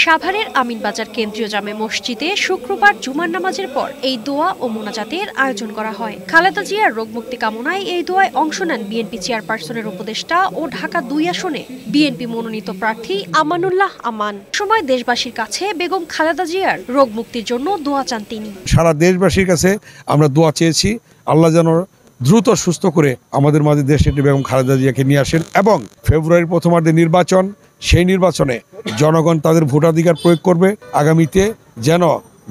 সাভারের আমিনবাজার কেন্দ্রীয় জামে মসজিদে শুক্রবার জুমার নামাজের পর এই দোয়া ও মোনাজাতের আয়োজন করা হয়। খালেদা জিয়ার রোগমুক্তি কামনায় এই দোয়ায় অংশ নেন বিএনপি চেয়ারপারসনের উপদেষ্টা ও ঢাকা ২ আসনে বিএনপি মনোনীত প্রার্থী আমানুল্লাহ আমান। সময় দেশবাসীর কাছে বেগম খালেদা জিয়ার রোগমুক্তির জন্য দোয়া চান তিনি। সারা দেশবাসীর কাছে আমরা দোয়া চেয়েছি, আল্লাহ যেন দ্রুত সুস্থ করে আমাদের মাঝে দেশনেত্রী বেগম খালেদা জিয়াকে নিয়ে আসেন এবং ফেব্রুয়ারির প্রথমার্ধে নির্বাচন, সেই নির্বাচনে জনগণ তাদের ভোটাধিকার প্রয়োগ করবে। আগামীতে যেন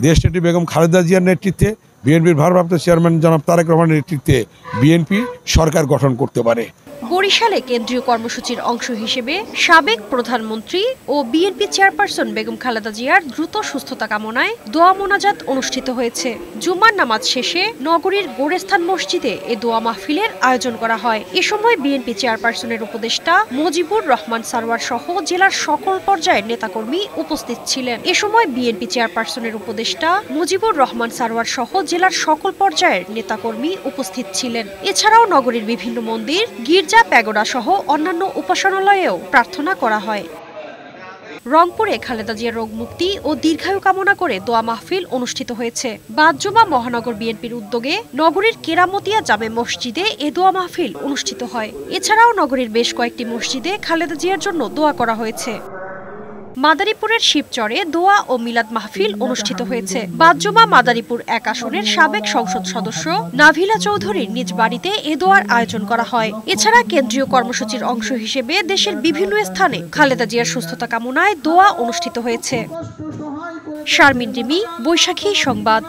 দেশনেত্রী বেগম খালেদা জিয়ার নেতৃত্বে বিএনপির ভারপ্রাপ্ত চেয়ারম্যান জনাব তারেক রহমানের নেতৃত্বে বিএনপি সরকার গঠন করতে পারে। বরিশালে কেন্দ্রীয় কর্মসূচির অংশ হিসেবে সাবেক প্রধানমন্ত্রী ও বিএনপি চেয়ারপারসন বেগম খালেদা জিয়ার দ্রুত সুস্থতা কামনায় দোয়া মোনাজাত অনুষ্ঠিত হয়েছে। জুমার নামাজ শেষে নগরীর গোরেস্থান মসজিদে এ দোয়া মাহফিলের আয়োজন করা হয়। এ সময় বিএনপি চেয়ারপারসনের উপদেষ্টা মুজিবুর রহমান সারওয়ার সহ জেলার সকল পর্যায়ের নেতাকর্মী উপস্থিত ছিলেন। এ সময় বিএনপি চেয়ারপারসনের উপদেষ্টা মুজিবুর রহমান সারওয়ার সহ জেলার সকল পর্যায়ের নেতাকর্মী উপস্থিত ছিলেন। এছাড়াও নগরীর বিভিন্ন মন্দির, গির্জা, প্যাগোডা সহ অন্যান্য উপাসনালয়েও প্রার্থনা করা হয়। রংপুরে খালেদা জিয়ার রোগমুক্তি ও দীর্ঘায়ু কামনা করে দোয়া মাহফিল অনুষ্ঠিত হয়েছে। বাদ-জুমা মহানগর বিএনপির উদ্যোগে নগরীর কেরামতিয়া জামে মসজিদে এ দোয়া মাহফিল অনুষ্ঠিত হয়। এছাড়াও নগরীর বেশ কয়েকটি মসজিদে খালেদা জিয়ার জন্য দোয়া করা হয়েছে। মাদারীপুরের শিবচরে দোয়া ও মিলাদ মাহফিল অনুষ্ঠিত হয়েছে। বাদ-জুমা মাদারীপুর ১ আসনের সাবেক সংসদ সদস্য নাভিলা চৌধুরীর নিজ বাড়িতে এ দোয়ার আয়োজন করা হয়। এছাড়া কেন্দ্রীয় কর্মসূচির অংশ হিসেবে দেশের বিভিন্ন স্থানে খালেদা জিয়ার সুস্থতা কামনায় দোয়া অনুষ্ঠিত হয়েছে। শারমিন রিমি, বৈশাখী সংবাদ।